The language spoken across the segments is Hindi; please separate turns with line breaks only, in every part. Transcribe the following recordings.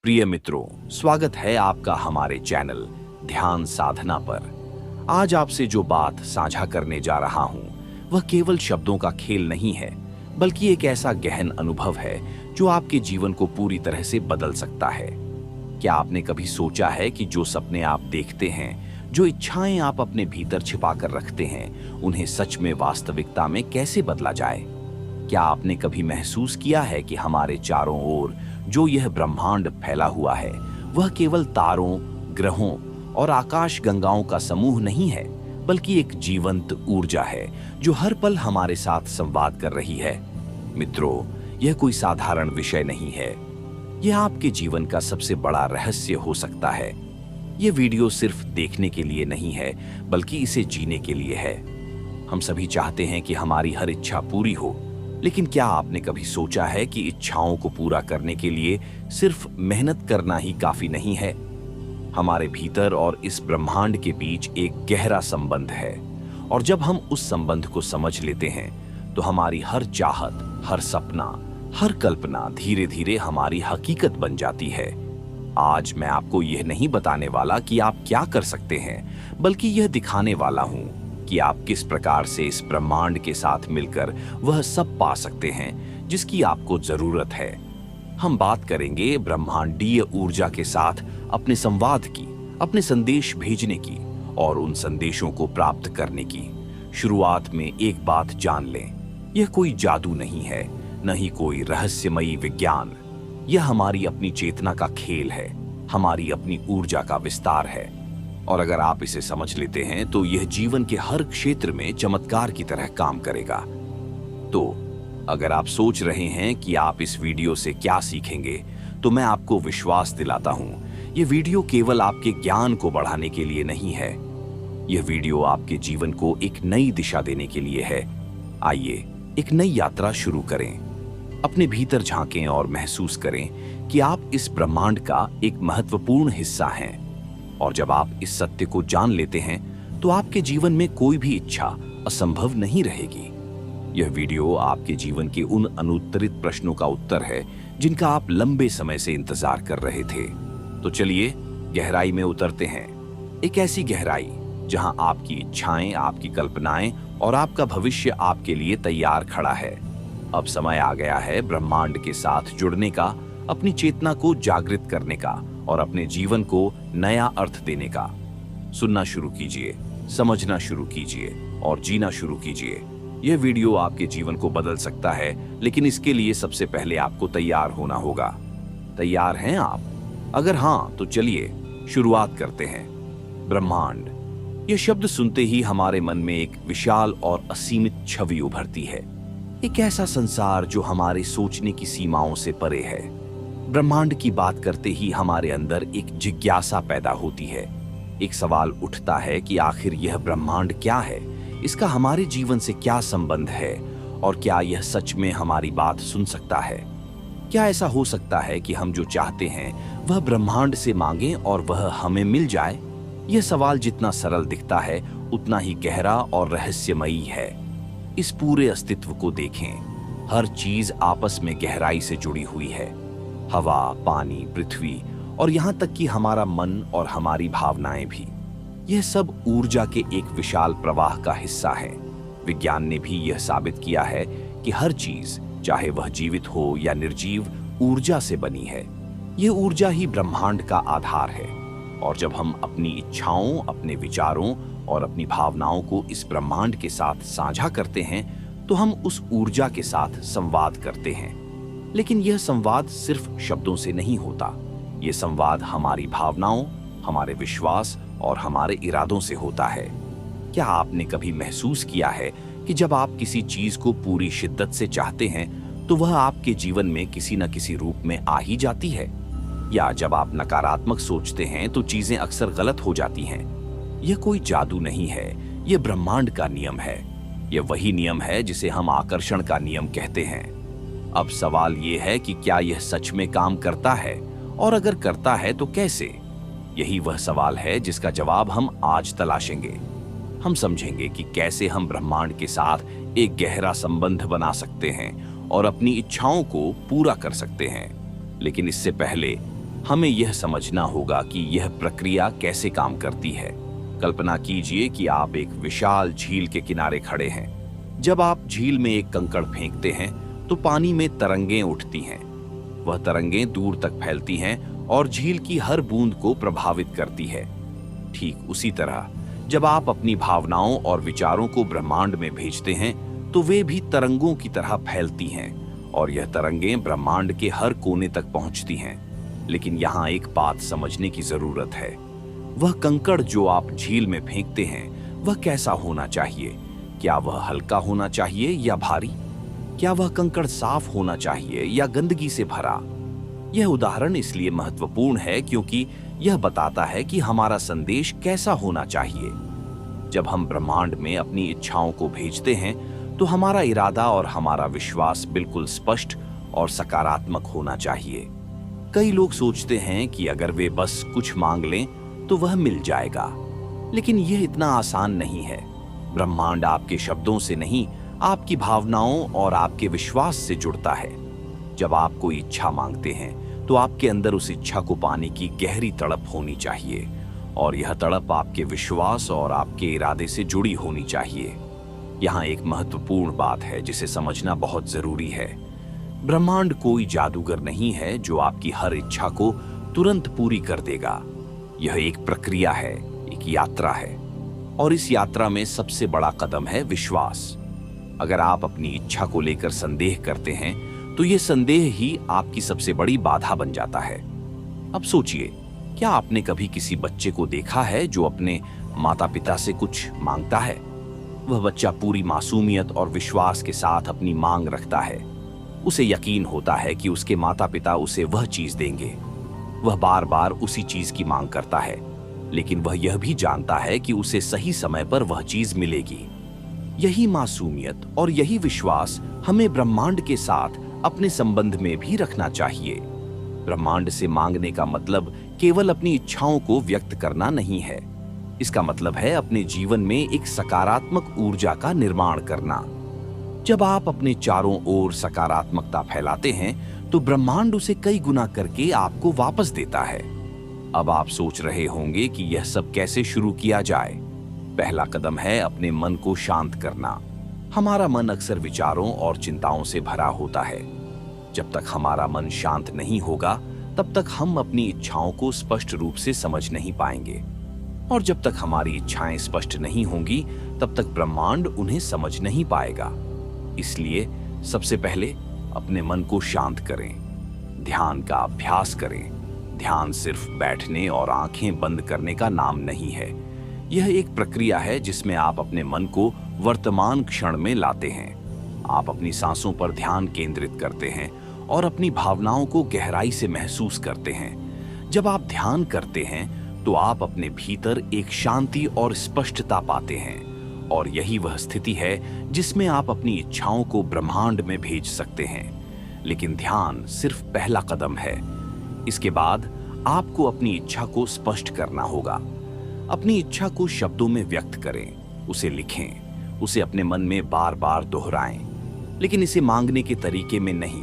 प्रिय मित्रों, स्वागत है आपका हमारे चैनल ध्यान साधना पर। आज आपसे जो बात साझा करने जा रहा हूं, वह केवल शब्दों का खेल नहीं है, बल्कि एक ऐसा गहन अनुभव है जो आपके जीवन को पूरी तरह से बदल सकता है। क्या आपने कभी सोचा है कि जो सपने आप देखते हैं, जो इच्छाएं आप अपने भीतर छिपा कर रखते हैं, उन्हें सच में वास्तविकता में कैसे बदला जाए? क्या आपने कभी महसूस किया है कि हमारे चारों ओर जो यह ब्रह्मांड फैला हुआ है, वह केवल तारों, ग्रहों और आकाश गंगाओं का समूह नहीं है, बल्कि एक जीवंत ऊर्जा है जो हर पल हमारे साथ संवाद कर रही है। मित्रों, यह कोई साधारण विषय नहीं है। यह आपके जीवन का सबसे बड़ा रहस्य हो सकता है। यह वीडियो सिर्फ देखने के लिए नहीं है, बल्कि इसे जीने के लिए है। हम सभी चाहते हैं कि हमारी हर इच्छा पूरी हो, लेकिन क्या आपने कभी सोचा है कि इच्छाओं को पूरा करने के लिए सिर्फ मेहनत करना ही काफी नहीं है? हमारे भीतर और इस ब्रह्मांड के बीच एक गहरा संबंध है, और जब हम उस संबंध को समझ लेते हैं, तो हमारी हर चाहत, हर सपना, हर कल्पना धीरे धीरे हमारी हकीकत बन जाती है। आज मैं आपको यह नहीं बताने वाला कि आप क्या कर सकते हैं, बल्कि यह दिखाने वाला हूं कि आप किस प्रकार से इस ब्रह्मांड के साथ मिलकर वह सब पा सकते हैं जिसकी आपको जरूरत है। हम बात करेंगे ब्रह्मांडीय ऊर्जा के साथ अपने संवाद की, अपने संदेश भेजने की और उन संदेशों को प्राप्त करने की। शुरुआत में एक बात जान लें, यह कोई जादू नहीं है, न ही कोई रहस्यमयी विज्ञान। यह हमारी अपनी चेतना का खेल है, हमारी अपनी ऊर्जा का विस्तार है। और अगर आप इसे समझ लेते हैं, तो यह जीवन के हर क्षेत्र में चमत्कार की तरह काम करेगा। तो अगर आप सोच रहे हैं कि आप इस वीडियो से क्या सीखेंगे, तो मैं आपको विश्वास दिलाता हूं, यह वीडियो केवल आपके ज्ञान को बढ़ाने के लिए नहीं है। यह वीडियो आपके जीवन को एक नई दिशा देने के लिए है। आइए एक नई यात्रा शुरू करें। अपने भीतर झांकें और महसूस करें कि आप इस ब्रह्मांड का एक महत्वपूर्ण हिस्सा हैं। और जब आप इस सत्य को जान लेते हैं, तो आपके जीवन में कोई भी इच्छा असंभव नहीं रहेगी। यह वीडियो आपके जीवन के उन अनुत्तरित प्रश्नों का उत्तर है जिनका आप लंबे समय से इंतजार कर रहे थे। तो चलिए गहराई में उतरते हैं, एक ऐसी गहराई जहां आपकी इच्छाएं, आपकी कल्पनाएं और आपका भविष्य आपके लिए तैयार खड़ा है। अब समय आ गया है ब्रह्मांड के साथ जुड़ने का, अपनी चेतना को जागृत करने का और अपने जीवन को नया अर्थ देने का। सुनना शुरू कीजिए, समझना शुरू कीजिए और जीना शुरू कीजिए। यह वीडियो आपके जीवन को बदल सकता है, लेकिन इसके लिए सबसे पहले आपको तैयार होना होगा। तैयार हैं आप? अगर हां, तो चलिए शुरुआत करते हैं। ब्रह्मांड, यह शब्द सुनते ही हमारे मन में एक विशाल और असीमित छवि उभरती है। एक ऐसा संसार जो हमारे सोचने की सीमाओं से परे है। ब्रह्मांड की बात करते ही हमारे अंदर एक जिज्ञासा पैदा होती है। एक सवाल उठता है कि आखिर यह ब्रह्मांड क्या है, इसका हमारे जीवन से क्या संबंध है, और क्या यह सच में हमारी बात सुन सकता है? क्या ऐसा हो सकता है कि हम जो चाहते हैं वह ब्रह्मांड से मांगें और वह हमें मिल जाए? यह सवाल जितना सरल दिखता है, उतना ही गहरा और रहस्यमयी है। इस पूरे अस्तित्व को देखें, हर चीज आपस में गहराई से जुड़ी हुई है। हवा, पानी, पृथ्वी और यहाँ तक कि हमारा मन और हमारी भावनाएं भी। यह सब ऊर्जा के एक विशाल प्रवाह का हिस्सा है। विज्ञान ने भी यह साबित किया है कि हर चीज, चाहे वह जीवित हो या निर्जीव, ऊर्जा से बनी है। यह ऊर्जा ही ब्रह्मांड का आधार है। और जब हम अपनी इच्छाओं, अपने विचारों और अपनी भावनाओं को इस ब्रह्मांड के साथ साझा करते हैं, तो हम उस ऊर्जा के साथ संवाद करते हैं। लेकिन यह संवाद सिर्फ शब्दों से नहीं होता। यह संवाद हमारी भावनाओं, हमारे विश्वास और हमारे इरादों से होता है। क्या आपने कभी महसूस किया है कि जब आप किसी चीज को पूरी शिद्दत से चाहते हैं, तो वह आपके जीवन में किसी न किसी रूप में आ ही जाती है? या जब आप नकारात्मक सोचते हैं, तो चीजें अक्सर गलत हो जाती हैं? यह कोई जादू नहीं है, यह ब्रह्मांड का नियम है। यह वही नियम है जिसे हम आकर्षण का नियम कहते हैं। अब सवाल यह है कि क्या यह सच में काम करता है, और अगर करता है तो कैसे? यही वह सवाल है जिसका जवाब हम आज तलाशेंगे। हम समझेंगे कि कैसे हम ब्रह्मांड के साथ एक गहरा संबंध बना सकते हैं और अपनी इच्छाओं को पूरा कर सकते हैं। लेकिन इससे पहले हमें यह समझना होगा कि यह प्रक्रिया कैसे काम करती है। कल्पना कीजिए कि आप एक विशाल झील के किनारे खड़े हैं। जब आप झील में एक कंकड़ फेंकते हैं तो पानी में तरंगें उठती हैं। वह तरंगें दूर तक फैलती हैं और झील की हर बूंद को प्रभावित करती है। ठीक उसी तरह जब आप अपनी भावनाओं और विचारों को ब्रह्मांड में भेजते हैं तो वे भी तरंगों की तरह फैलती हैं और यह तरंगें ब्रह्मांड के हर कोने तक पहुंचती हैं। लेकिन यहाँ एक बात समझने की जरूरत है। वह कंकड़ जो आप झील में फेंकते हैं वह कैसा होना चाहिए? क्या वह हल्का होना चाहिए या भारी? क्या वह कंकड़ साफ होना चाहिए या गंदगी से भरा? यह उदाहरण इसलिए महत्वपूर्ण है क्योंकि यह बताता है कि हमारा संदेश कैसा होना चाहिए। जब हम ब्रह्मांड में अपनी इच्छाओं को भेजते हैं तो हमारा इरादा और हमारा विश्वास बिल्कुल स्पष्ट और सकारात्मक होना चाहिए। कई लोग सोचते हैं कि अगर वे बस कुछ मांग लें तो वह मिल जाएगा, लेकिन यह इतना आसान नहीं है। ब्रह्मांड आपके शब्दों से नहीं, आपकी भावनाओं और आपके विश्वास से जुड़ता है। जब आप कोई इच्छा मांगते हैं तो आपके अंदर उस इच्छा को पाने की गहरी तड़प होनी चाहिए और यह तड़प आपके विश्वास और आपके इरादे से जुड़ी होनी चाहिए। यहाँ एक महत्वपूर्ण बात है जिसे समझना बहुत जरूरी है। ब्रह्मांड कोई जादूगर नहीं है जो आपकी हर इच्छा को तुरंत पूरी कर देगा। यह एक प्रक्रिया है, एक यात्रा है, और इस यात्रा में सबसे बड़ा कदम है विश्वास। अगर आप अपनी इच्छा को लेकर संदेह करते हैं तो यह संदेह ही आपकी सबसे बड़ी बाधा बन जाता है। अब सोचिए, क्या आपने कभी किसी बच्चे को देखा है जो अपने माता पिता से कुछ मांगता है? वह बच्चा पूरी मासूमियत और विश्वास के साथ अपनी मांग रखता है। उसे यकीन होता है कि उसके माता पिता उसे वह चीज देंगे। वह बार बार उसी चीज की मांग करता है, लेकिन वह यह भी जानता है कि उसे सही समय पर वह चीज मिलेगी। यही मासूमियत और यही विश्वास हमें ब्रह्मांड के साथ अपने संबंध में भी रखना चाहिए। ब्रह्मांड से मांगने का मतलब केवल अपनी इच्छाओं को व्यक्त करना नहीं है। इसका मतलब है अपने जीवन में एक सकारात्मक ऊर्जा का निर्माण करना। जब आप अपने चारों ओर सकारात्मकता फैलाते हैं तो ब्रह्मांड उसे कई गुना करके आपको वापस देता है। अब आप सोच रहे होंगे कि यह सब कैसे शुरू किया जाए। पहला कदम है अपने मन को शांत करना। हमारा मन अक्सर विचारों और चिंताओं से भरा होता है। जब तक हमारा मन शांत नहीं होगा तब तक हम अपनी इच्छाओं को स्पष्ट रूप से समझ नहीं पाएंगे, और जब तक हमारी इच्छाएं स्पष्ट नहीं होंगी तब तक ब्रह्मांड उन्हें समझ नहीं पाएगा। इसलिए सबसे पहले अपने मन को शांत करें, ध्यान का अभ्यास करें। ध्यान सिर्फ बैठने और आंखें बंद करने का नाम नहीं है। यह एक प्रक्रिया है जिसमें आप अपने मन को वर्तमान क्षण में लाते हैं। आप अपनी सांसों पर ध्यान केंद्रित करते हैं और अपनी भावनाओं को गहराई से महसूस करते हैं। जब आप ध्यान करते हैं तो आप अपने भीतर एक शांति और स्पष्टता पाते हैं, और यही वह स्थिति है जिसमें आप अपनी इच्छाओं को ब्रह्मांड में भेज सकते हैं। लेकिन ध्यान सिर्फ पहला कदम है। इसके बाद आपको अपनी इच्छा को स्पष्ट करना होगा। अपनी इच्छा को शब्दों में व्यक्त करें, उसे लिखें, उसे अपने मन में बार बार दोहराएं। लेकिन इसे मांगने के तरीके में नहीं,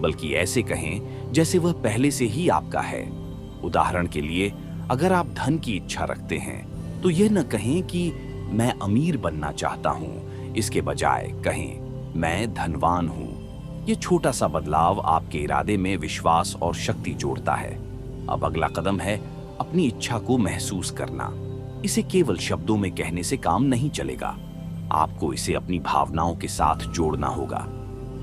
बल्कि ऐसे कहें जैसे वह पहले से ही आपका है। उदाहरण के लिए, अगर आप धन की इच्छा रखते हैं तो यह न कहें कि मैं अमीर बनना चाहता हूं, इसके बजाय कहें मैं धनवान हूं। यह छोटा सा बदलाव आपके इरादे में विश्वास और शक्ति जोड़ता है। अब अगला कदम है अपनी इच्छा को महसूस करना। इसे केवल शब्दों में कहने से काम नहीं चलेगा, आपको इसे अपनी भावनाओं के साथ जोड़ना होगा।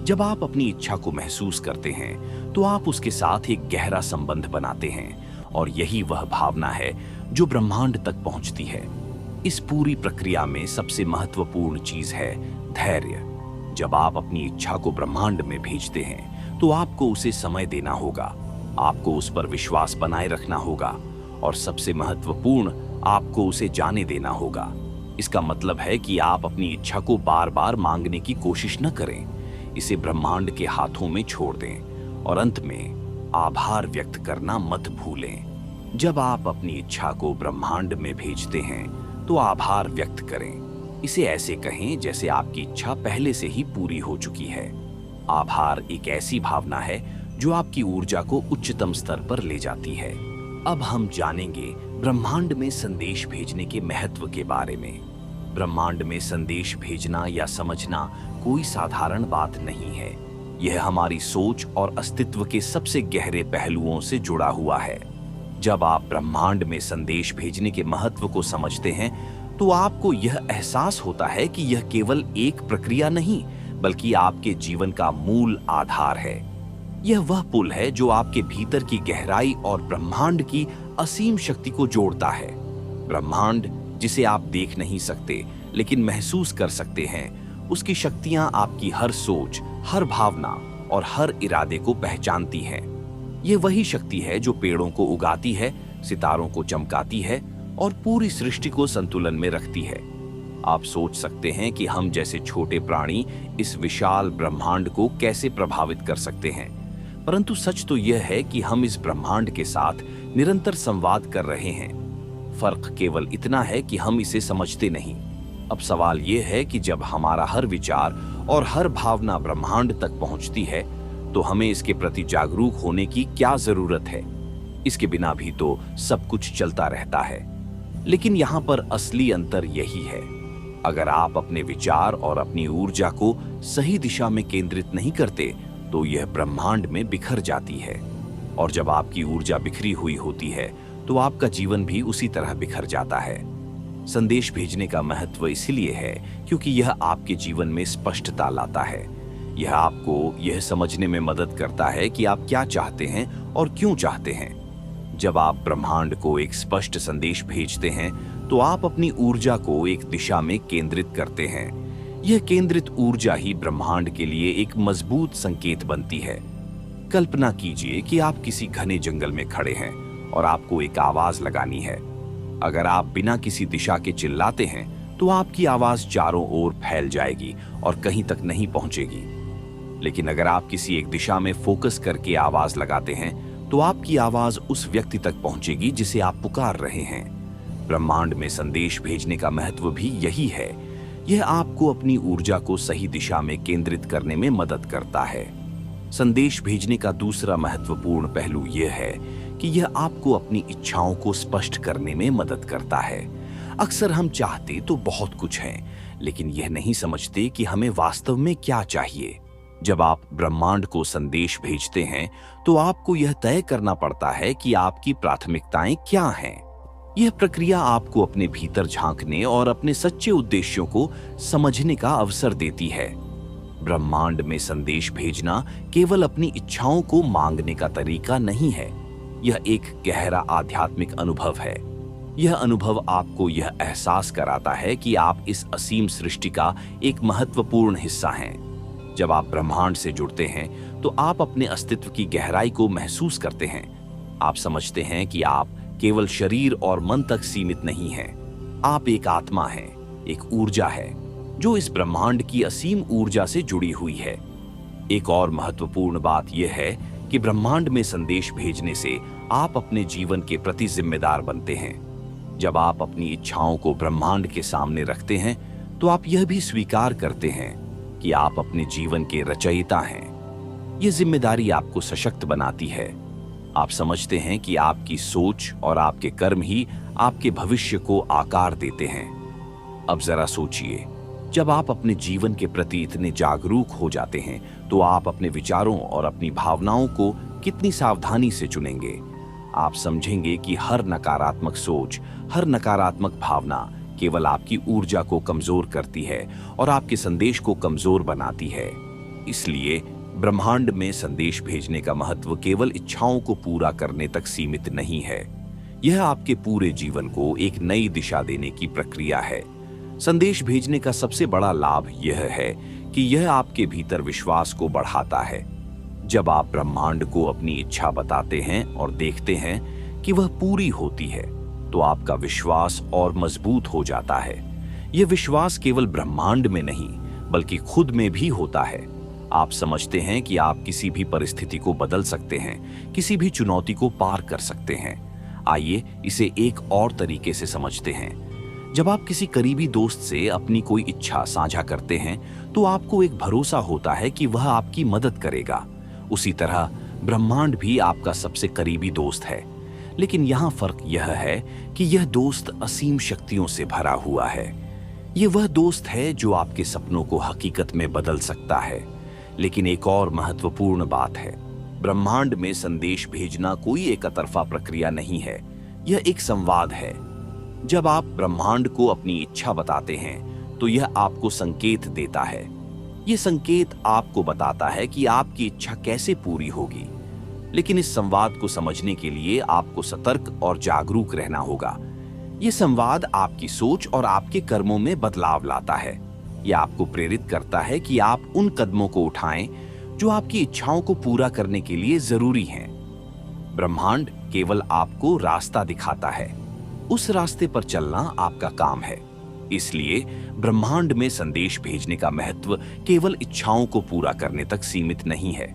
जब आप अपनी इच्छा को महसूस करते हैं तो आप उसके साथ एक गहरा संबंध बनाते हैं, और यही वह भावना है जो ब्रह्मांड तक पहुंचती है। इस पूरी प्रक्रिया में सबसे महत्वपूर्ण चीज है धैर्य। जब आप अपनी इच्छा को ब्रह्मांड में भेजते हैं तो आपको उसे समय देना होगा, आपको उस पर विश्वास बनाए रखना होगा, और सबसे महत्वपूर्ण, आपको उसे जाने देना होगा। इसका मतलब है कि आप अपनी इच्छा को बार बार मांगने की कोशिश न करें, इसे ब्रह्मांड के हाथों में छोड़ दें, और अंत में आभार व्यक्त करना मत भूलें। जब आप अपनी इच्छा को ब्रह्मांड में भेजते हैं तो आभार व्यक्त करें। इसे ऐसे कहें जैसे आपकी इच्छा पहले से ही पूरी हो चुकी है। आभार एक ऐसी भावना है जो आपकी ऊर्जा को उच्चतम स्तर पर ले जाती है। अब हम जानेंगे ब्रह्मांड में संदेश भेजने के महत्व के बारे में। ब्रह्मांड में संदेश भेजना या समझना कोई साधारण बात नहीं है। यह हमारी सोच और अस्तित्व के सबसे गहरे पहलुओं से जुड़ा हुआ है। जब आप ब्रह्मांड में संदेश भेजने के महत्व को समझते हैं, तो आपको यह एहसास होता है कि यह केवल एक प्रक्रिया नहीं, बल्कि आपके जीवन का मूल आधार है। यह वह पुल है जो आपके भीतर की गहराई और ब्रह्मांड की असीम शक्ति को जोड़ता है। ब्रह्मांड, जिसे आप देख नहीं सकते लेकिन महसूस कर सकते हैं, उसकी शक्तियां आपकी हर सोच, हर भावना और हर इरादे को पहचानती हैं। यह वही शक्ति है जो पेड़ों को उगाती है, सितारों को चमकाती है और पूरी सृष्टि को संतुलन में रखती है। आप सोच सकते हैं कि हम जैसे छोटे प्राणी इस विशाल ब्रह्मांड को कैसे प्रभावित कर सकते हैं, परंतु सच तो यह है कि हम इस ब्रह्मांड के साथ निरंतर संवाद कर रहे हैं। फर्क केवल इतना है कि हम इसे समझते नहीं। अब सवाल यह है कि जब हमारा हर विचार और हर भावना ब्रह्मांड तक पहुंचती है, तो हमें इसके प्रति जागरूक होने की क्या जरूरत है? इसके बिना भी तो सब कुछ चलता रहता है। लेकिन यहाँ पर असली अंतर यही है, अगर आप अपने विचार और अपनी ऊर्जा को सही दिशा में केंद्रित नहीं करते, तो यह ब्रह्मांड में बिखर जाती है। और जब आपकी ऊर्जा बिखरी हुई होती है, तो आपका जीवन भी उसी तरह बिखर जाता है। संदेश भेजने का महत्व इसलिए है क्योंकि यह आपके जीवन में स्पष्टता लाता है। यह आपको यह समझने में मदद करता है कि आप क्या चाहते हैं और क्यों चाहते हैं। जब आप ब्रह्मांड को एक स्पष्ट संदेश भेजते हैं, तो आप अपनी ऊर्जा को एक दिशा में केंद्रित करते हैं। यह केंद्रित ऊर्जा ही ब्रह्मांड के लिए एक मजबूत संकेत बनती है। कल्पना कीजिए कि आप किसी घने जंगल में खड़े हैं और आपको एक आवाज लगानी है। अगर आप बिना किसी दिशा के चिल्लाते हैं, तो आपकी आवाज चारों ओर फैल जाएगी और कहीं तक नहीं पहुंचेगी। लेकिन अगर आप किसी एक दिशा में फोकस करके आवाज लगाते हैं, तो आपकी आवाज उस व्यक्ति तक पहुंचेगी जिसे आप पुकार रहे हैं। ब्रह्मांड में संदेश भेजने का महत्व भी यही है। यह आपको अपनी ऊर्जा को सही दिशा में केंद्रित करने में मदद करता है। संदेश भेजने का दूसरा महत्वपूर्ण पहलू यह है कि यह आपको अपनी इच्छाओं को स्पष्ट करने में मदद करता है। अक्सर हम चाहते तो बहुत कुछ हैं, लेकिन यह नहीं समझते कि हमें वास्तव में क्या चाहिए। जब आप ब्रह्मांड को संदेश भेजते हैं, तो आपको यह तय करना पड़ता है कि आपकी प्राथमिकताएं क्या हैं। यह प्रक्रिया आपको अपने भीतर झांकने और अपने सच्चे उद्देश्यों को समझने का अवसर देती है। ब्रह्मांड में संदेश भेजना केवल अपनी इच्छाओं को मांगने का तरीका नहीं है, यह एक गहरा आध्यात्मिक अनुभव है। यह अनुभव आपको यह एहसास कराता है कि आप इस असीम सृष्टि का एक महत्वपूर्ण हिस्सा हैं। जब आप ब्रह्मांड से जुड़ते हैं, तो आप अपने अस्तित्व की गहराई को महसूस करते हैं। आप समझते हैं कि आप केवल शरीर और मन तक सीमित नहीं हैं। आप एक आत्मा हैं, एक ऊर्जा है जो इस ब्रह्मांड की असीम ऊर्जा से जुड़ी हुई है। एक और महत्वपूर्ण बात यह है कि ब्रह्मांड में संदेश भेजने से आप अपने जीवन के प्रति जिम्मेदार बनते हैं। जब आप अपनी इच्छाओं को ब्रह्मांड के सामने रखते हैं, तो आप यह भी स्वीकार करते हैं कि आप अपने जीवन के रचयिता हैं। यह जिम्मेदारी आपको सशक्त बनाती है। आप समझते हैं कि आपकी सोच और आपके कर्म ही आपके भविष्य को आकार देते हैं। अब जरा सोचिए, जब आप अपने जीवन के प्रति इतने जागरूक हो जाते हैं, तो आप अपने विचारों और अपनी भावनाओं को कितनी सावधानी से चुनेंगे। आप समझेंगे कि हर नकारात्मक सोच, हर नकारात्मक भावना केवल आपकी ऊर्जा को कमजोर करती है और आपके संदेश को कमजोर बनाती है। इसलिए ब्रह्मांड में संदेश भेजने का महत्व केवल इच्छाओं को पूरा करने तक सीमित नहीं है। यह आपके पूरे जीवन को एक नई दिशा देने की प्रक्रिया है। संदेश भेजने का सबसे बड़ा लाभ यह है कि यह आपके भीतर विश्वास को बढ़ाता है। जब आप ब्रह्मांड को अपनी इच्छा बताते हैं और देखते हैं कि वह पूरी होती है, तो आपका विश्वास और मजबूत हो जाता है। यह विश्वास केवल ब्रह्मांड में नहीं, बल्कि खुद में भी होता है। आप समझते हैं कि आप किसी भी परिस्थिति को बदल सकते हैं, किसी भी चुनौती को पार कर सकते हैं। आइए इसे एक और तरीके से समझते हैं। जब आप किसी करीबी दोस्त से अपनी कोई इच्छा साझा करते हैं, तो आपको एक भरोसा होता है कि वह आपकी मदद करेगा। उसी तरह ब्रह्मांड भी आपका सबसे करीबी दोस्त है, लेकिन यहाँ फर्क यह है कि यह दोस्त असीम शक्तियों से भरा हुआ है। यह वह दोस्त है जो आपके सपनों को हकीकत में बदल सकता है। लेकिन एक और महत्वपूर्ण बात है, ब्रह्मांड में संदेश भेजना कोई एकतरफा प्रक्रिया नहीं है, यह एक संवाद है। जब आप ब्रह्मांड को अपनी इच्छा बताते हैं तो यह आपको संकेत देता है। यह संकेत आपको बताता है कि आपकी इच्छा कैसे पूरी होगी। लेकिन इस संवाद को समझने के लिए आपको सतर्क और जागरूक रहना होगा। यह संवाद आपकी सोच और आपके कर्मों में बदलाव लाता है। यह आपको प्रेरित करता है कि आप उन कदमों को उठाएं जो आपकी इच्छाओं को पूरा करने के लिए जरूरी हैं। ब्रह्मांड केवल आपको रास्ता दिखाता है, उस रास्ते पर चलना आपका काम है। इसलिए ब्रह्मांड में संदेश भेजने का महत्व केवल इच्छाओं को पूरा करने तक सीमित नहीं है।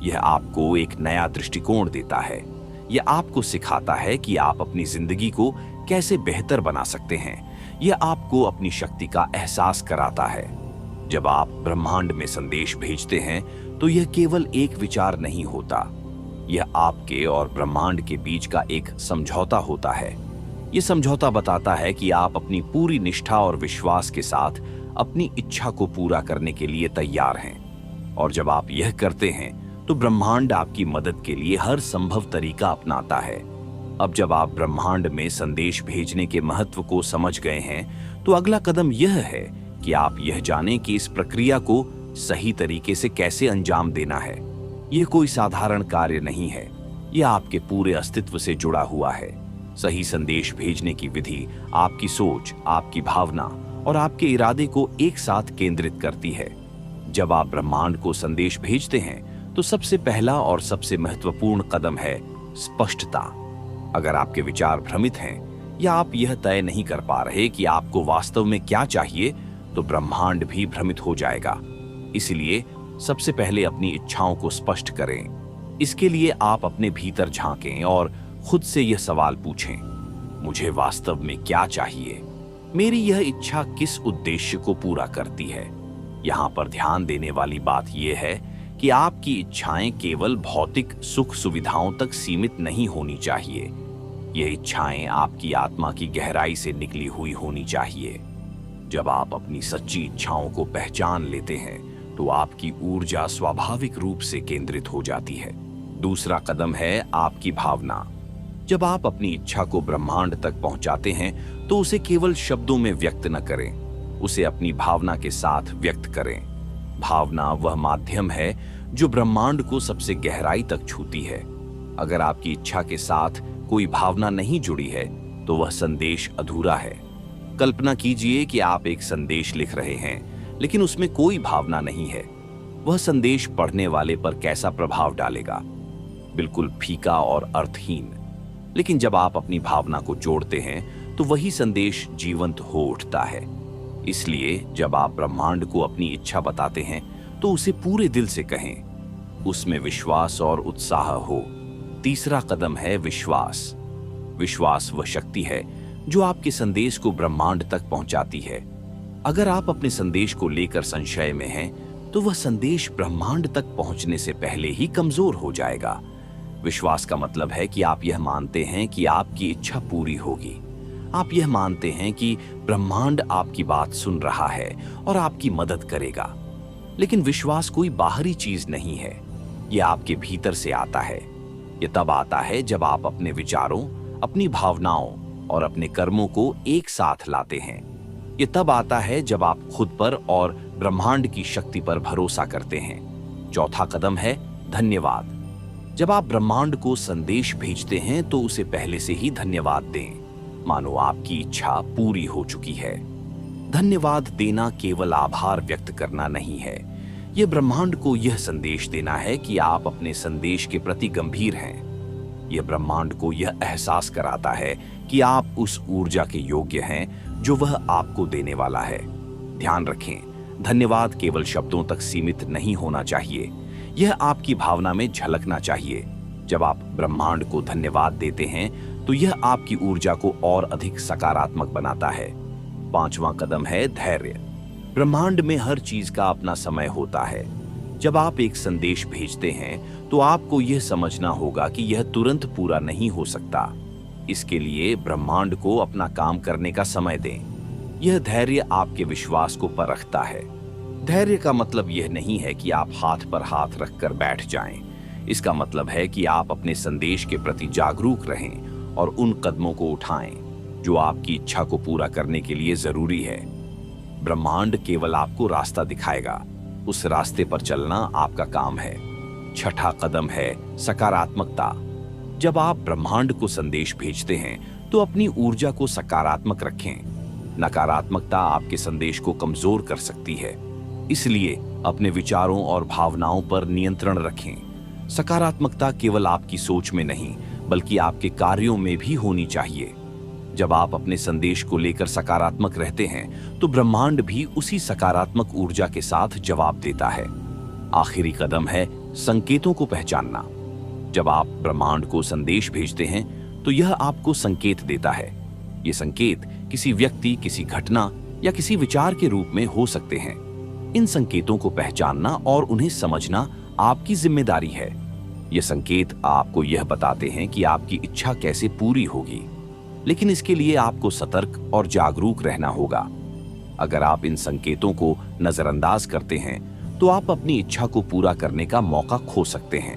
यह आपको एक नया दृष्टिकोण देता है। यह आपको सिखाता है कि आप अपनी जिंदगी को कैसे बेहतर बना सकते हैं। यह आपको अपनी शक्ति का एहसास कराता है। जब आप ब्रह्मांड में संदेश भेजते हैं तो यह केवल एक विचार नहीं होता, यह आपके और ब्रह्मांड के बीच का एक समझौता होता है। यह समझौता बताता है कि आप अपनी पूरी निष्ठा और विश्वास के साथ अपनी इच्छा को पूरा करने के लिए तैयार हैं। और जब आप यह करते हैं तो ब्रह्मांड आपकी मदद के लिए हर संभव तरीका अपनाता है। अब जब आप ब्रह्मांड में संदेश भेजने के महत्व को समझ गए हैं तो अगला कदम यह है कि आप यह जानें कि इस प्रक्रिया को सही तरीके से कैसे अंजाम देना है। यह कोई साधारण कार्य नहीं है, यह आपके पूरे अस्तित्व से जुड़ा हुआ है। सही संदेश भेजने की विधि आपकी सोच, आपकी भावना और आपके इरादे को एक साथ केंद्रित करती है। जब आप ब्रह्मांड को संदेश भेजते हैं तो सबसे पहला और सबसे महत्वपूर्ण कदम है स्पष्टता। अगर आपके विचार भ्रमित हैं या आप यह तय नहीं कर पा रहे कि आपको वास्तव में क्या चाहिए, तो ब्रह्मांड भी भ्रमित हो जाएगा। इसलिए सबसे पहले अपनी इच्छाओं को स्पष्ट करें। इसके लिए आप अपने भीतर झांकें और खुद से यह सवाल पूछें, मुझे वास्तव में क्या चाहिए? मेरी यह इच्छा किस उद्देश्य को पूरा करती है? यहाँ पर ध्यान देने वाली बात यह है कि आपकी इच्छाएं केवल भौतिक सुख सुविधाओं तक सीमित नहीं होनी चाहिए। ये इच्छाएं आपकी आत्मा की गहराई से निकली हुई होनी चाहिए। जब आप अपनी सच्ची इच्छाओं को पहचान लेते हैं तो आपकी ऊर्जा स्वाभाविक रूप से केंद्रित हो जाती है। दूसरा कदम है आपकी भावना। जब आप अपनी इच्छा को ब्रह्मांड तक पहुंचाते हैं तो उसे केवल शब्दों में व्यक्त न करें, उसे अपनी भावना के साथ व्यक्त करें। भावना वह माध्यम है जो ब्रह्मांड को सबसे गहराई तक छूती है। अगर आपकी इच्छा के साथ कोई भावना नहीं जुड़ी है तो वह संदेश अधूरा है। कल्पना कीजिए कि आप एक संदेश लिख रहे हैं लेकिन उसमें कोई भावना नहीं है। वह संदेश पढ़ने वाले पर कैसा प्रभाव डालेगा? बिल्कुल फीका और अर्थहीन। लेकिन जब आप अपनी भावना को जोड़ते हैं तो वही संदेश जीवंत हो उठता है। इसलिए जब आप ब्रह्मांड को अपनी इच्छा बताते हैं तो उसे पूरे दिल से कहें, उसमें विश्वास और उत्साह हो। तीसरा कदम है विश्वास। विश्वास वह शक्ति है जो आपके संदेश को ब्रह्मांड तक पहुंचाती है। अगर आप अपने संदेश को लेकर संशय में हैं तो वह संदेश ब्रह्मांड तक पहुंचने से पहले ही कमजोर हो जाएगा। विश्वास का मतलब है कि आप यह मानते हैं कि आपकी इच्छा पूरी होगी। आप यह मानते हैं कि ब्रह्मांड आपकी बात सुन रहा है और आपकी मदद करेगा। लेकिन विश्वास कोई बाहरी चीज नहीं है, यह आपके भीतर से आता है। यह तब आता है जब आप अपने विचारों, अपनी भावनाओं और अपने कर्मों को एक साथ लाते हैं। यह तब आता है जब आप खुद पर और ब्रह्मांड की शक्ति पर भरोसा करते हैं। चौथा कदम है धन्यवाद। जब आप ब्रह्मांड को संदेश भेजते हैं तो उसे पहले से ही धन्यवाद दें, मानो आपकी इच्छा पूरी हो चुकी है। धन्यवाद देना केवल आभार व्यक्त करना नहीं है, यह ब्रह्मांड को यह संदेश देना है कि आप अपने संदेश के प्रति गंभीर हैं। यह ब्रह्मांड को यह एहसास कराता है कि आप उस ऊर्जा के योग्य हैं जो वह आपको देने वाला है। ध्यान रखें, धन्यवाद केवल शब्दों तक सीमित नहीं होना चाहिए, यह आपकी भावना में झलकना चाहिए। जब आप ब्रह्मांड को धन्यवाद देते हैं तो यह आपकी ऊर्जा को और अधिक सकारात्मक बनाता है। पांचवां कदम है धैर्य। ब्रह्मांड में हर चीज का अपना समय होता है। जब आप एक संदेश भेजते हैं तो आपको यह समझना होगा कि यह तुरंत पूरा नहीं हो सकता। इसके लिए ब्रह्मांड को अपना काम करने का समय दें। यह धैर्य आपके विश्वास को परखता है। धैर्य का मतलब यह नहीं है कि आप हाथ पर हाथ रखकर बैठ जाएं। इसका मतलब है कि आप अपने संदेश के प्रति जागरूक रहें और उन कदमों को उठाएं जो आपकी इच्छा को पूरा करने के लिए जरूरी है। ब्रह्मांड केवल आपको रास्ता दिखाएगा, उस रास्ते पर चलना आपका काम है। छठा कदम है सकारात्मकता। जब आप ब्रह्मांड को संदेश भेजते हैं तो अपनी ऊर्जा को सकारात्मक रखें। नकारात्मकता आपके संदेश को कमजोर कर सकती है, इसलिए अपने विचारों और भावनाओं पर नियंत्रण रखें। सकारात्मकता केवल आपकी सोच में नहीं बल्कि आपके कार्यों में भी होनी चाहिए। जब आप अपने संदेश को लेकर सकारात्मक रहते हैं तो ब्रह्मांड भी उसी सकारात्मक ऊर्जा के साथ जवाब देता है। आखिरी कदम है संकेतों को पहचानना। जब आप ब्रह्मांड को संदेश भेजते हैं तो यह आपको संकेत देता है। ये संकेत किसी व्यक्ति, किसी घटना या किसी विचार के रूप में हो सकते हैं। इन संकेतों को पहचानना और उन्हें समझना आपकी जिम्मेदारी है। ये संकेत आपको यह बताते हैं कि आपकी इच्छा कैसे पूरी होगी, लेकिन इसके लिए आपको सतर्क और जागरूक रहना होगा। अगर आप इन संकेतों को नजरअंदाज करते हैं तो आप अपनी इच्छा को पूरा करने का मौका खो सकते हैं।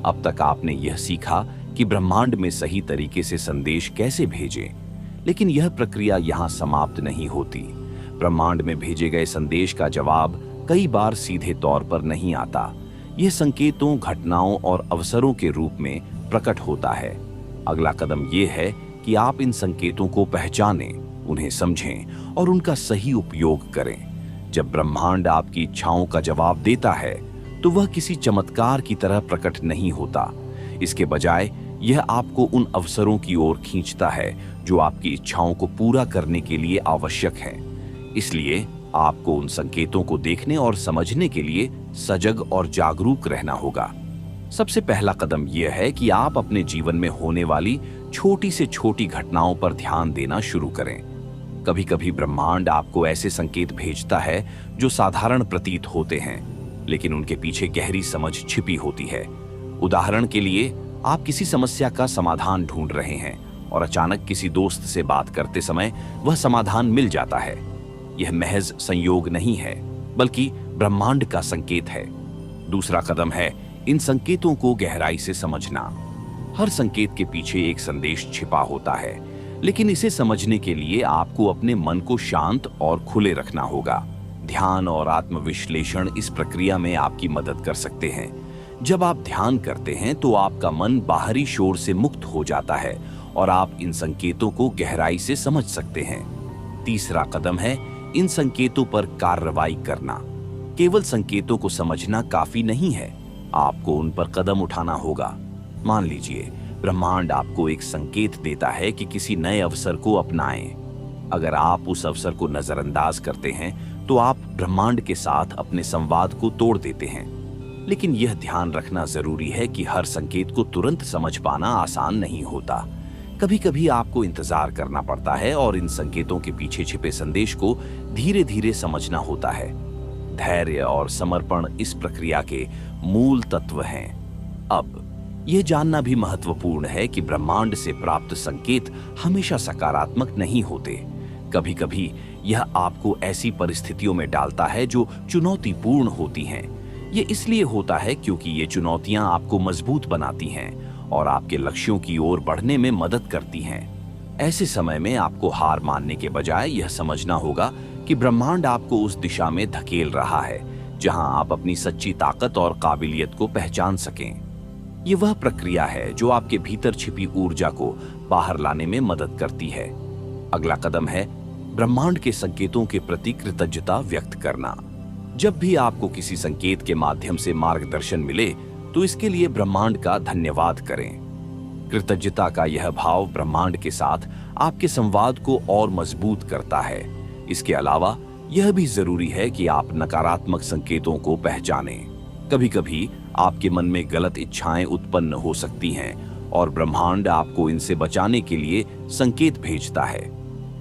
अब तक आपने यह सीखा कि ब्रह्मांड में सही तरीके से संदेश कैसे भेजें, लेकिन यह प्रक्रिया यहाँ समाप्त नहीं होती। ब्रह्मांड में भेजे गए संदेश का जवाब कई बार सीधे तौर पर नहीं आता। यह संकेतों, घटनाओं और अवसरों के रूप में प्रकट होता है। अगला कदम यह है कि आप इन संकेतों को पहचानें, उन्हें समझें और उनका सही उपयोग करें। जब ब्रह्मांड आपकी इच्छाओं का जवाब देता है तो वह किसी चमत्कार की तरह प्रकट नहीं होता। इसके बजाय यह आपको उन अवसरों की ओर खींचता है जो आपकी इच्छाओं को पूरा करने के लिए आवश्यक हैं। इसलिए आपको उन संकेतों को देखने और समझने के लिए सजग और जागरूक रहना होगा। सबसे पहला कदम यह है कि आप अपने जीवन में होने वाली छोटी से छोटी घटनाओं पर ध्यान देना शुरू करें। कभी कभी ब्रह्मांड आपको ऐसे संकेत भेजता है जो साधारण प्रतीत होते हैं, लेकिन उनके पीछे गहरी समझ छिपी होती है। उदाहरण के लिए, आप किसी समस्या का समाधान ढूंढ रहे हैं और अचानक किसी दोस्त से बात करते समय वह समाधान मिल जाता है। यह महज संयोग नहीं है, बल्कि ब्रह्मांड का संकेत है। दूसरा कदम है इन संकेतों को गहराई से समझना। हर संकेत के पीछे एक संदेश छिपा होता है, लेकिन इसे समझने के लिए आपको अपने मन को शांत और खुले रखना होगा। ध्यान और आत्मविश्लेषण इस प्रक्रिया में आपकी मदद कर सकते हैं। जब आप ध्यान करते हैं तो आपका मन बाहरी शोर से मुक्त हो जाता है और आप इन संकेतों को गहराई से समझ सकते हैं। तीसरा कदम है इन संकेतों पर कार्रवाई करना। केवल संकेतों को समझना काफी नहीं है, आपको उन पर कदम उठाना होगा। मान लीजिए ब्रह्मांड आपको एक संकेत देता है कि किसी नए अवसर को अपनाएं। अगर आप उस अवसर को नजरअंदाज करते हैं तो आप ब्रह्मांड के साथ अपने संवाद को तोड़ देते हैं। लेकिन यह ध्यान रखना जरूरी है कि हर संकेत को तुरंत समझ पाना आसान नहीं होता। कभी कभी आपको इंतजार करना पड़ता है और इन संकेतों के पीछे छिपे संदेश को धीरे धीरे समझना होता है। धैर्य और समर्पण इस प्रक्रिया के मूल तत्व हैं। अब यह जानना भी महत्वपूर्ण है कि ब्रह्मांड से प्राप्त संकेत हमेशा सकारात्मक नहीं होते। कभी कभी यह आपको ऐसी परिस्थितियों में डालता है जो चुनौतीपूर्ण होती हैं। ये इसलिए होता है क्योंकि ये चुनौतियां आपको मजबूत बनाती हैं और आपके लक्ष्यों की ओर बढ़ने में मदद करती हैं। ऐसे समय में आपको हार मानने के बजाय यह समझना होगा कि ब्रह्मांड आपको उस दिशा में धकेल रहा है जहां आप अपनी सच्ची ताकत और काबिलियत को पहचान सकें। ये वह प्रक्रिया है जो आपके भीतर छिपी ऊर्जा को बाहर लाने में मदद करती है। अगला कदम है ब्रह्मांड के संकेतों के प्रति कृतज्ञता व्यक्त करना। जब भी आपको किसी संकेत के माध्यम से मार्गदर्शन मिले तो इसके लिए ब्रह्मांड का धन्यवाद करें। कृतज्ञता का यह भाव ब्रह्मांड के साथ आपके संवाद को और मजबूत करता है। इसके अलावा यह भी जरूरी है कि आप नकारात्मक संकेतों को पहचानें। कभी कभी आपके मन में गलत इच्छाएं उत्पन्न हो सकती हैं और ब्रह्मांड आपको इनसे बचाने के लिए संकेत भेजता है।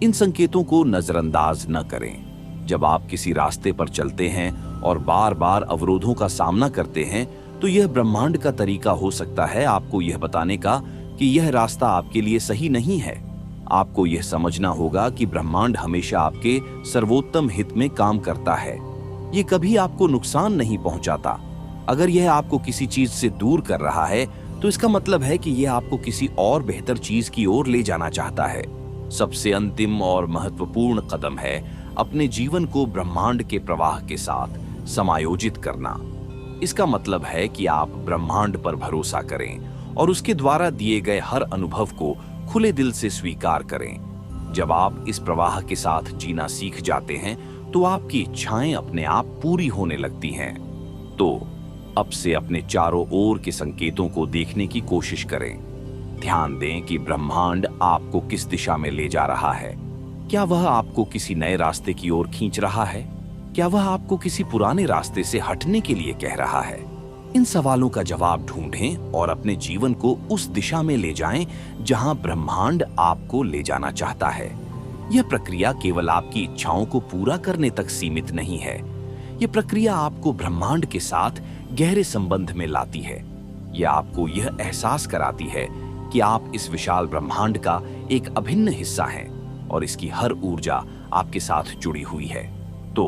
इन संकेतों को नजरअंदाज न करें। जब आप किसी रास्ते पर चलते हैं और बार बार अवरोधों का सामना करते हैं, तो यह ब्रह्मांड का तरीका हो सकता है आपको यह बताने का कि यह रास्ता आपके लिए सही नहीं है। आपको यह समझना होगा कि ब्रह्मांड हमेशा आपके सर्वोत्तम हित में काम करता है। ये कभी आपको नुकसान नहीं पहुंचाता। अगर यह आपको किसी चीज से दूर कर रहा है, तो इसका मतलब है कि यह आपको किसी और बेहतर चीज की ओर ले जाना चाहता है। सबसे अंतिम और महत्वपूर्ण कदम है अपने जीवन को ब्रह्मांड के प्रवाह के साथ समायोजित करना। इसका मतलब है कि आप ब्रह्मांड पर भरोसा करें और उसके द्वारा दिए गए हर अनुभव को खुले दिल से स्वीकार करें। जब आप इस प्रवाह के साथ जीना सीख जाते हैं, तो आपकी इच्छाएं अपने आप पूरी होने लगती हैं। तो अब से अपने चारों ओर के संकेतों को देखने की कोशिश करें। ध्यान दें कि ब्रह्मांड आपको किस दिशा में ले जा रहा है। क्या वह आपको किसी नए रास्ते की ओर खींच रहा है? क्या वह आपको किसी पुराने रास्ते से हटने के लिए कह रहा है? इन सवालों का जवाब ढूंढें और अपने जीवन को उस दिशा में ले जाएं जहां ब्रह्मांड आपको ले जाना चाहता है। यह प्रक्रिया केवल आपकी इच्छाओं को पूरा करने तक सीमित नहीं है। यह प्रक्रिया आपको ब्रह्मांड के साथ गहरे संबंध में लाती है। यह आपको यह एहसास कराती है कि आप इस विशाल ब्रह्मांड का एक अभिन्न हिस्सा हैं और इसकी हर ऊर्जा आपके साथ जुड़ी हुई है। तो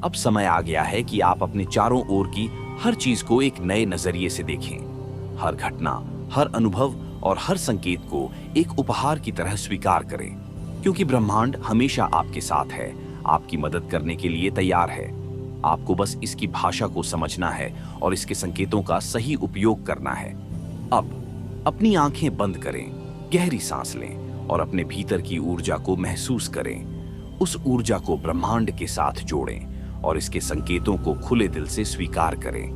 अब समय आ गया है कि आप अपने चारों ओर की हर चीज को एक नए नजरिए से देखें। हर घटना, हर अनुभव और हर संकेत को एक उपहार की तरह स्वीकार करें, क्योंकि ब्रह्मांड हमेशा आपके साथ है, आपकी मदद करने के लिए तैयार है। आपको बस इसकी भाषा को समझना है और इसके संकेतों का सही उपयोग करना है। अब अपनी आंखें बंद करें, गहरी सांस लें और अपने भीतर की ऊर्जा को महसूस करें। उस ऊर्जा को ब्रह्मांड के साथ जोड़ें और इसके संकेतों को खुले दिल से स्वीकार करें,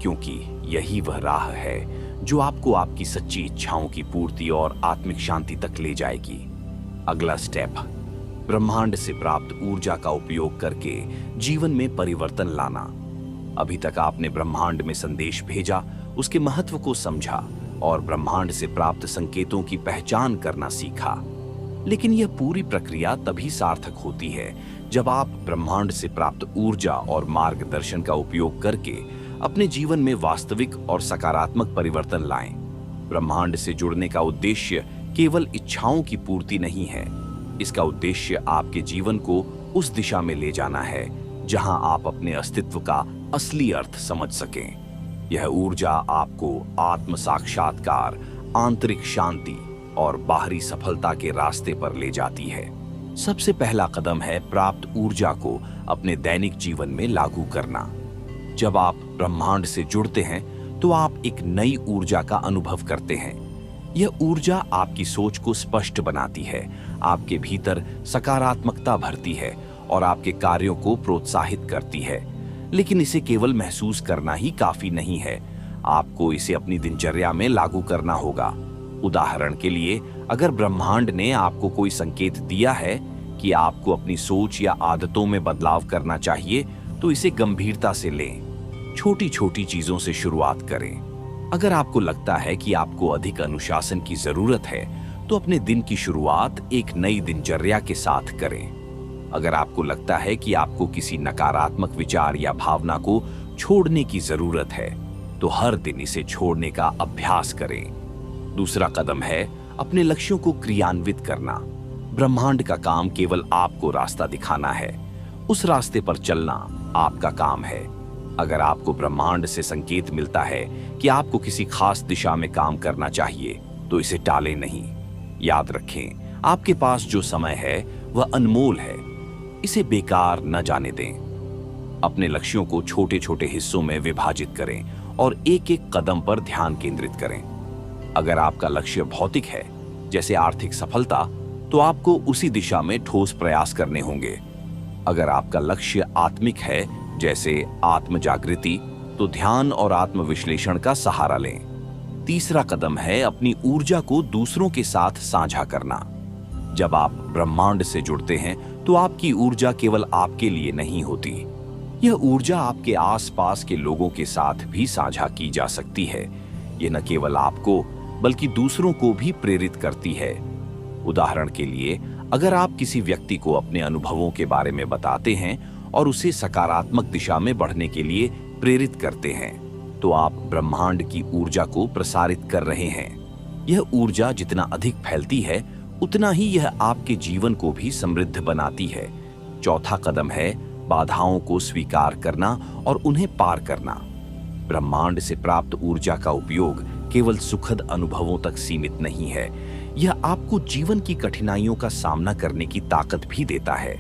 क्योंकि यही वह राह है जो आपको आपकी सच्ची इच्छाओं की पूर्ति और आत्मिक शांति तक ले जाएगी। अगला स्टेप, ब्रह्मांड से प्राप्त ऊर्जा का उपयोग करके जीवन में परिवर्तन लाना। अभी तक आपने ब्रह्मांड में संदेश भेजा, उसके महत्व को समझा और ब्रह्मांड से प्राप्त संकेतों की पहचान करना सीखा। लेकिन यह पूरी प्रक्रिया तभी सार्थक होती है जब आप ब्रह्मांड से प्राप्त ऊर्जा और मार्गदर्शन का उपयोग करके अपने जीवन में वास्तविक और सकारात्मक परिवर्तन लाएं। ब्रह्मांड से जुड़ने का उद्देश्य केवल इच्छाओं की पूर्ति नहीं है। इसका उद्देश्य आपके जीवन को उस दिशा में ले जाना है जहां आप अपने अस्तित्व का असली अर्थ समझ सकें। यह ऊर्जा आपको आत्म साक्षात्कार, आंतरिक शांति और बाहरी सफलता के रास्ते पर ले जाती है। सबसे पहला कदम है प्राप्त ऊर्जा को अपने दैनिक जीवन में लागू करना। जब आप ब्रह्मांड से जुड़ते हैं, तो आप एक नई ऊर्जा का अनुभव करते हैं। यह ऊर्जा आपकी सोच को स्पष्ट बनाती है, आपके भीतर सकारात्मकता भरती है और आपके कार्यों को प्रोत्साहित करती है। लेकिन इसे केवल महसूस करना ही काफी नहीं है, आपको इसे अपनी दिनचर्या में लागू करना होगा। उदाहरण के लिए, अगर ब्रह्मांड ने आपको कोई संकेत दिया है कि आपको अपनी सोच या आदतों में बदलाव करना चाहिए, तो इसे गंभीरता से लें। छोटी छोटी चीजों से शुरुआत करें। अगर आपको लगता है कि आपको अधिक अनुशासन की जरूरत है, तो अपने दिन की शुरुआत एक नई दिनचर्या के साथ करें। अगर आपको लगता है कि आपको किसी नकारात्मक विचार या भावना को छोड़ने की जरूरत है, तो हर दिन इसे छोड़ने का अभ्यास करें। दूसरा कदम है अपने लक्ष्यों को क्रियान्वित करना। ब्रह्मांड का काम केवल आपको रास्ता दिखाना है, उस रास्ते पर चलना आपका काम है। अगर आपको ब्रह्मांड से संकेत मिलता है कि आपको किसी खास दिशा में काम करना चाहिए, तो इसे टालें नहीं। याद रखें, आपके पास जो समय है वह अनमोल है, इसे बेकार न जाने दें। अपने लक्ष्यों को छोटे छोटे हिस्सों में विभाजित करें और एक एक कदम पर ध्यान केंद्रित करें। अगर आपका लक्ष्य भौतिक है, जैसे आर्थिक सफलता, तो आपको उसी दिशा में ठोस प्रयास करने होंगे। अगर आपका लक्ष्य आत्मिक है, जैसे आत्म जागृति, तो ध्यान और आत्मविश्लेषण का सहारा लें। तीसरा कदम है अपनी ऊर्जा को दूसरों के साथ साझा करना। जब आप ब्रह्मांड से जुड़ते हैं, तो आपकी ऊर्जा केवल आपके लिए नहीं होती। यह ऊर्जा आपके आसपास के लोगों के साथ भी साझा की जा सकती है। यह न केवल आपको बल्कि दूसरों को भी प्रेरित करती है। उदाहरण के लिए, अगर आप किसी व्यक्ति को अपने अनुभवों के बारे में बताते हैं और उसे सकारात्मक दिशा में बढ़ने के लिए प्रेरित करते हैं, तो आप ब्रह्मांड की ऊर्जा को प्रसारित कर रहे हैं। यह ऊर्जा जितना अधिक फैलती है, उतना ही यह आपके जीवन को भी समृद्ध बनाती है। चौथा कदम है बाधाओं को स्वीकार करना और उन्हें पार करना। ब्रह्मांड से प्राप्त ऊर्जा का उपयोग केवल सुखद अनुभवों तक सीमित नहीं है, यह आपको जीवन की कठिनाइयों का सामना करने की ताकत भी देता है।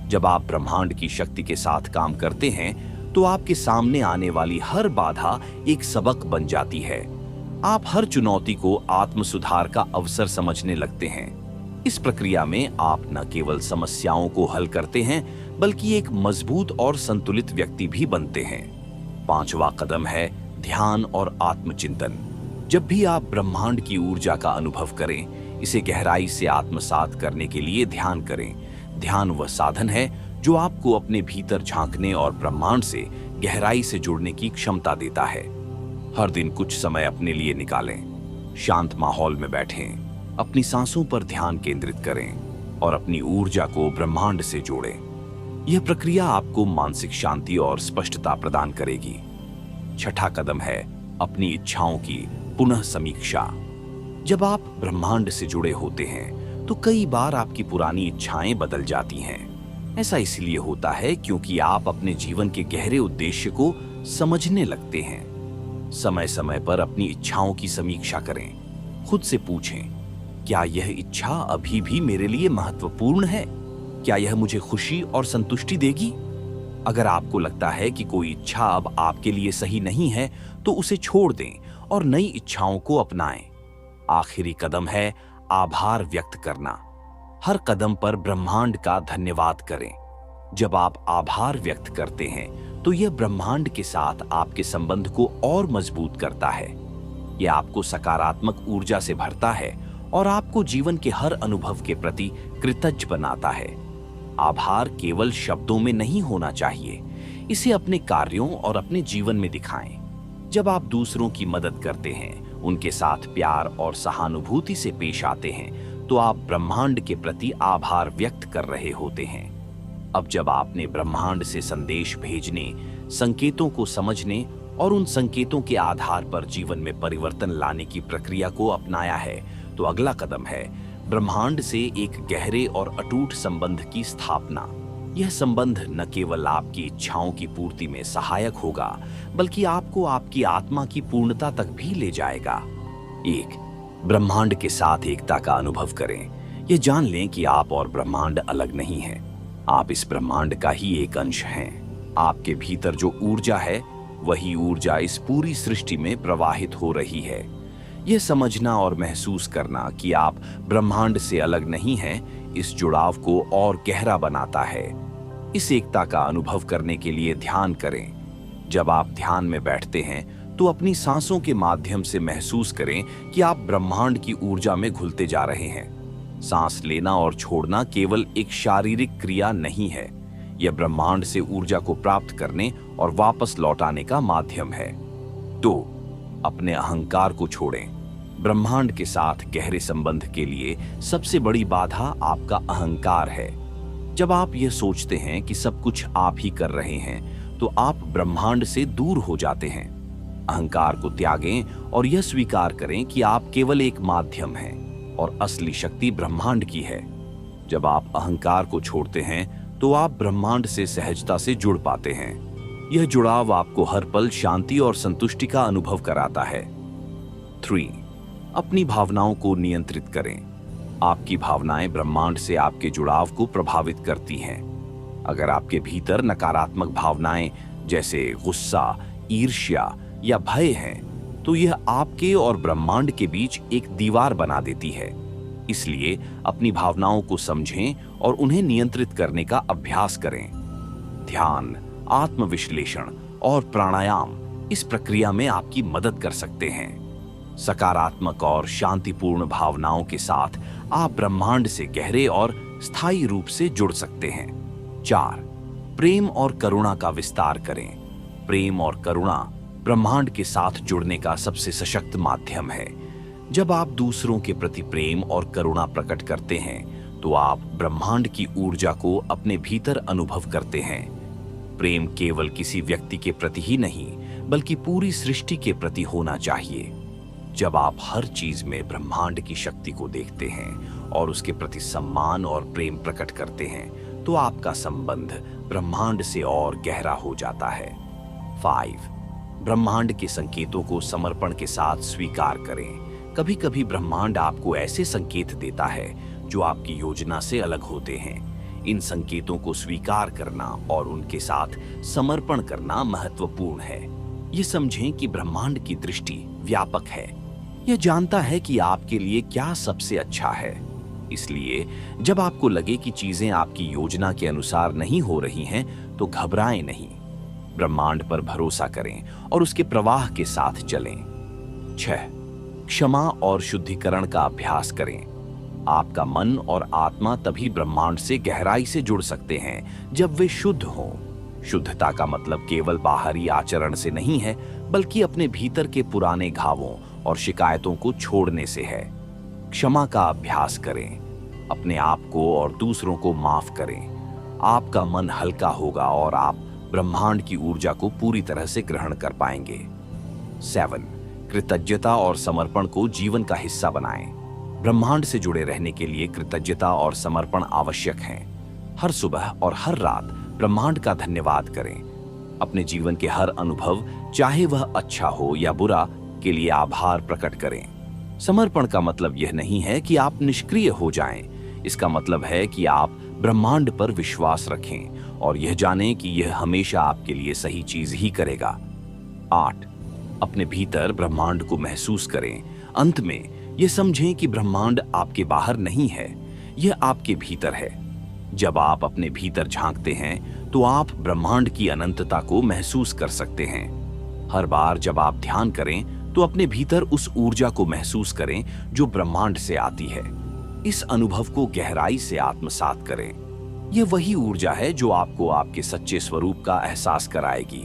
जब आप ब्रह्मांड की शक्ति के साथ काम करते हैं, तो आपके सामने आने वाली हर बाधा एक सबक बन जाती है। आप हर चुनौती को आत्म सुधार का अवसर समझने लगते हैं। इस प्रक्रिया में आप न केवल समस्याओं को हल करते हैं, बल्कि एक मजबूत और संतुलित व्यक्ति भी बनते हैं। पांचवा कदम है ध्यान और आत्मचिंतन। जब भी आप ब्रह्मांड की ऊर्जा का अनुभव करें, इसे गहराई से आत्मसात करने के लिए ध्यान करें। ध्यान वह साधन है जो आपको अपने भीतर झांकने और ब्रह्मांड से गहराई से जुड़ने की क्षमता देता है। हर दिन कुछ समय अपने लिए निकालें, शांत माहौल में बैठें, अपनी सांसों पर ध्यान केंद्रित करें और अपनी ऊर्जा को ब्रह्मांड से जोड़ें। यह प्रक्रिया आपको मानसिक शांति और स्पष्टता प्रदान करेगी। छठा कदम है अपनी इच्छाओं की पुनः समीक्षा। जब आप ब्रह्मांड से जुड़े होते हैं, तो कई बार आपकी पुरानी इच्छाएं बदल जाती हैं। ऐसा इसलिए होता है क्योंकि आप अपने जीवन के गहरे उद्देश्य को समझने लगते हैं। समय समय पर अपनी इच्छाओं की समीक्षा करें। खुद से पूछें, क्या यह इच्छा अभी भी मेरे लिए महत्वपूर्ण है? क्या यह मुझे खुशी और संतुष्टि देगी? अगर आपको लगता है कि कोई इच्छा अब आपके लिए सही नहीं है, तो उसे छोड़ दें और नई इच्छाओं को अपनाएं। आखिरी कदम है आभार व्यक्त करना। हर कदम पर ब्रह्मांड का धन्यवाद करें। जब आप आभार व्यक्त करते हैं, तो यह ब्रह्मांड के साथ आपके संबंध को और मजबूत करता है। यह आपको सकारात्मक ऊर्जा से भरता है और आपको जीवन के हर अनुभव के प्रति कृतज्ञ बनाता है। आभार केवल शब्दों में नहीं होना चाहिए, इसे अपने कार्यों और अपने जीवन में दिखाएं। जब आप दूसरों की मदद करते हैं, उनके साथ प्यार और सहानुभूति से पेश आते हैं, तो आप ब्रह्मांड के प्रति आभार व्यक्त कर रहे होते हैं। अब जब आपने ब्रह्मांड से संदेश भेजने, संकेतों को समझने और उन संकेतों के आधार पर जीवन में परिवर्तन लाने की प्रक्रिया को अपनाया है, तो अगला कदम है ब्रह्मांड से एक गहरे और अटूट संबंध की स्थापना। यह संबंध न केवल आपकी इच्छाओं की पूर्ति में सहायक होगा, बल्कि आपको आपकी आत्मा की पूर्णता तक भी ले जाएगा। एक, ब्रह्मांड के साथ एकता का अनुभव करें। यह जान लें कि आप और ब्रह्मांड अलग नहीं हैं। आप इस ब्रह्मांड का ही एक अंश हैं। आपके भीतर जो ऊर्जा है, वही ऊर्जा इस पूरी सृष्टि में प्रवाहित हो रही है। यह समझना और महसूस करना कि आप ब्रह्मांड से अलग नहीं हैं, इस जुड़ाव को और गहरा बनाता है। इस एकता का अनुभव करने के लिए ध्यान करें। जब आप ध्यान में बैठते हैं, तो अपनी सांसों के माध्यम से महसूस करें कि आप ब्रह्मांड की ऊर्जा में घुलते जा रहे हैं। सांस लेना और छोड़ना केवल एक शारीरिक क्रिया नहीं है, यह ब्रह्मांड से ऊर्जा को प्राप्त करने और वापस लौटाने का माध्यम है। तो अपने अहंकार को छोड़ें। ब्रह्मांड के साथ गहरे संबंध के लिए सबसे बड़ी बाधा आपका अहंकार है। जब आप यह सोचते हैं कि सब कुछ आप ही कर रहे हैं, तो आप ब्रह्मांड से दूर हो जाते हैं। अहंकार को त्यागें और यह स्वीकार करें कि आप केवल एक माध्यम हैं और असली शक्ति ब्रह्मांड की है। जब आप अहंकार को छोड़ते हैं, तो आप ब्रह्मांड से सहजता से जुड़ पाते हैं। यह जुड़ाव आपको हर पल शांति और संतुष्टि का अनुभव कराता है। 3. अपनी भावनाओं को नियंत्रित करें। आपकी भावनाएं ब्रह्मांड से आपके जुड़ाव को प्रभावित करती हैं। अगर आपके भीतर नकारात्मक भावनाएं जैसे गुस्सा, ईर्ष्या या भय हैं, तो यह आपके और ब्रह्मांड के बीच एक दीवार बना देती है। इसलिए अपनी भावनाओं को समझें और उन्हें नियंत्रित करने का अभ्यास करें। ध्यान, आत्मविश्लेषण और प्राणायाम इस प्रक्रिया में आपकी मदद कर सकते हैं। सकारात्मक और शांतिपूर्ण भावनाओं के साथ आप ब्रह्मांड से गहरे और स्थायी रूप से जुड़ सकते हैं। 4. प्रेम और करुणा का विस्तार करें। प्रेम और करुणा ब्रह्मांड के साथ जुड़ने का सबसे सशक्त माध्यम है। जब आप दूसरों के प्रति प्रेम और करुणा प्रकट करते हैं, तो आप ब्रह्मांड की ऊर्जा को अपने भीतर अनुभव करते हैं। प्रेम केवल किसी व्यक्ति के प्रति ही नहीं, बल्कि पूरी सृष्टि के प्रति होना चाहिए। जब आप हर चीज में ब्रह्मांड की शक्ति को देखते हैं और उसके प्रति सम्मान और प्रेम प्रकट करते हैं, तो आपका संबंध ब्रह्मांड से और गहरा हो जाता है। 5. ब्रह्मांड के संकेतों को समर्पण के साथ स्वीकार करें। कभी कभी ब्रह्मांड आपको ऐसे संकेत देता है जो आपकी योजना से अलग होते हैं। इन संकेतों को स्वीकार करना और उनके साथ समर्पण करना महत्वपूर्ण है। ये समझें कि ब्रह्मांड की दृष्टि व्यापक है। यह जानता है कि आपके लिए क्या सबसे अच्छा है। इसलिए जब आपको लगे कि चीजें आपकी योजना के अनुसार नहीं हो रही हैं, तो घबराएं नहीं। ब्रह्मांड पर भरोसा करें और उसके प्रवाह के साथ चलें। 6. क्षमा और शुद्धिकरण का अभ्यास करें। आपका मन और आत्मा तभी ब्रह्मांड से गहराई से जुड़ सकते हैं जब वे शुद्ध हों। शुद्धता का मतलब केवल बाहरी आचरण से नहीं है, बल्कि अपने भीतर के पुराने घावों और शिकायतों को छोड़ने से है। क्षमा का अभ्यास करें। अपने आप को और दूसरों को माफ करें। आपका मन हल्का होगा और आप ब्रह्मांड की ऊर्जा को पूरी तरह से ग्रहण कर पाएंगे। 7. कृतज्ञता और समर्पण को जीवन का हिस्सा बनाएं। ब्रह्मांड से जुड़े रहने के लिए कृतज्ञता और समर्पण आवश्यक हैं। हर सुबह और हर रात ब्रह्मांड का धन्यवाद करें। अपने जीवन के हर अनुभव, चाहे वह अच्छा हो या बुरा, के लिए आभार प्रकट करें। समर्पण का मतलब यह नहीं है कि आप निष्क्रिय हो जाएं। इसका मतलब है कि आप ब्रह्मांड पर विश्वास रखें और यह जानें कि यह हमेशा आपके लिए सही चीज ही करेगा। 8. अपने भीतर ब्रह्मांड को महसूस करें। अंत में यह समझें कि ब्रह्मांड आपके बाहर नहीं है, यह आपके भीतर है। जब आप अपने भीतर झांकते हैं, तो आप ब्रह्मांड की अनंतता को महसूस कर सकते हैं। हर बार जब आप ध्यान करें, तो अपने भीतर उस ऊर्जा को महसूस करें जो ब्रह्मांड से आती है। इस अनुभव को गहराई से आत्मसात करें। यह वही ऊर्जा है जो आपको आपके सच्चे स्वरूप का एहसास कराएगी।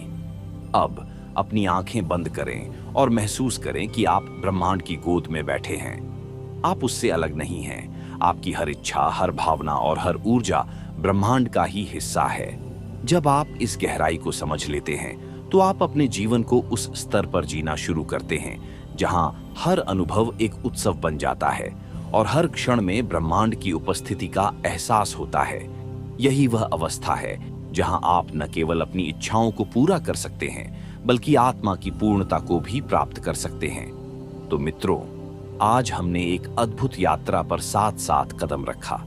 अब अपनी आंखें बंद करें और महसूस करें कि आप ब्रह्मांड की गोद में बैठे हैं। आप उससे अलग नहीं हैं। आपकी हर इच्छा, हर भावना और हर ऊर्जा ब्रह्मांड का ही हिस्सा है। जब आप इस गहराई को समझ लेते हैं, तो आप अपने जीवन को उस स्तर पर जीना शुरू करते हैं जहां हर अनुभव एक उत्सव बन जाता है और हर क्षण में ब्रह्मांड की उपस्थिति का एहसास होता है। यही वह अवस्था है जहां आप न केवल अपनी इच्छाओं को पूरा कर सकते हैं, बल्कि आत्मा की पूर्णता को भी प्राप्त कर सकते हैं। तो मित्रों, आज हमने एक अद्भुत यात्रा पर साथ साथ कदम रखा।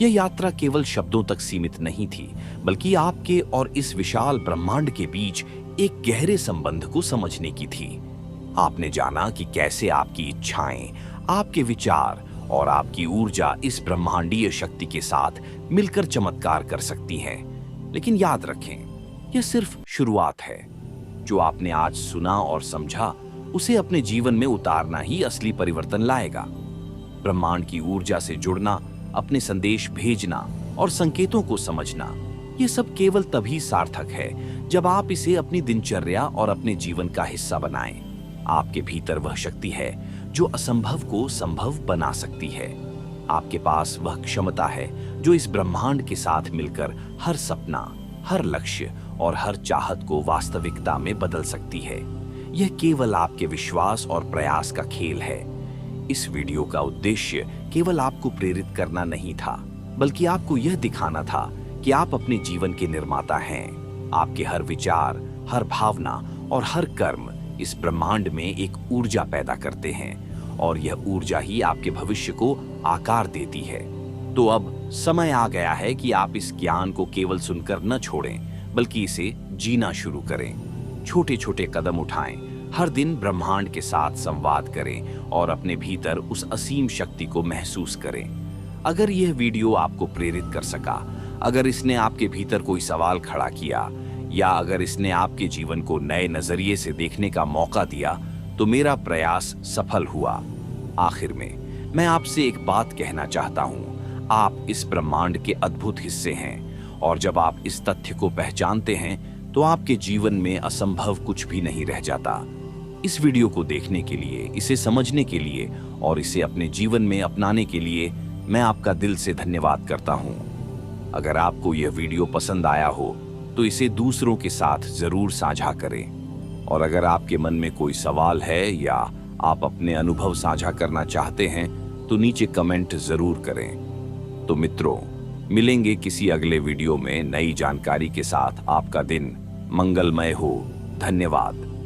यह यात्रा केवल शब्दों तक सीमित नहीं थी, बल्कि आपके और इस विशाल ब्रह्मांड के बीच एक गहरे संबंध को समझने की थी। आपने जाना कि कैसे आपकी इच्छाएं, आपके विचार और आपकी ऊर्जा इस ब्रह्मांडीय शक्ति के साथ मिलकर चमत्कार कर सकती हैं। लेकिन याद रखें, यह सिर्फ शुरुआत है। जो आपने आज सुना और समझा, उसे अपने जीवन में उतारना ही असली परिवर्तन लाएगा। ब्रह्मांड की ऊर्जा से जुड़ना, अपने संदेश भेजना और संकेतों को समझना, ये सब केवल तभी सार्थक है जब आप इसे अपनी दिनचर्या और अपने जीवन का हिस्सा बनाएं। आपके भीतर वह शक्ति है जो असंभव को संभव बना सकती है। आपके पास वह क्षमता है जो इस ब्रह्मांड के साथ मिलकर हर सपना, हर लक्ष्य और हर चाहत को वास्तविकता में बदल सकती है। यह केवल आपके विश्वास और प्रयास का खेल है। इस वीडियो का उद्देश्य केवल आपको प्रेरित करना नहीं था, बल्कि आपको यह दिखाना था कि आप अपने जीवन के निर्माता हैं। आपके हर विचार, हर भावना और हर कर्म इस ब्रह्मांड में एक ऊर्जा पैदा करते हैं और यह ऊर्जा ही आपके भविष्य को आकार देती है। तो अब समय आ गया है कि आप इस ज्ञान को केवल सुनकर न छोड़ें, बल्कि इसे जीना शुरू करें। छोटे छोटे कदम उठाएं, हर दिन ब्रह्मांड के साथ संवाद करें और अपने भीतर उस असीम शक्ति को महसूस करें। अगर यह वीडियो आपको प्रेरित कर सका, अगर इसने आपके भीतर कोई सवाल खड़ा किया या अगर इसने आपके जीवन को नए नजरिए से देखने का मौका दिया, तो मेरा प्रयास सफल हुआ। आखिर में मैं आपसे एक बात कहना चाहता हूं, आप इस ब्रह्मांड के अद्भुत हिस्से हैं और जब आप इस तथ्य को पहचानते हैं तो आपके जीवन में असंभव कुछ भी नहीं रह जाता। इस वीडियो को देखने के लिए, इसे समझने के लिए और इसे अपने जीवन में अपनाने के लिए मैं आपका दिल से धन्यवाद करता हूं। अगर आपको यह वीडियो पसंद आया हो तो इसे दूसरों के साथ जरूर साझा करें। और अगर आपके मन में कोई सवाल है या आप अपने अनुभव साझा करना चाहते हैं तो नीचे कमेंट जरूर करें। तो मित्रों, मिलेंगे किसी अगले वीडियो में नई जानकारी के साथ। आपका दिन मंगलमय हो। धन्यवाद।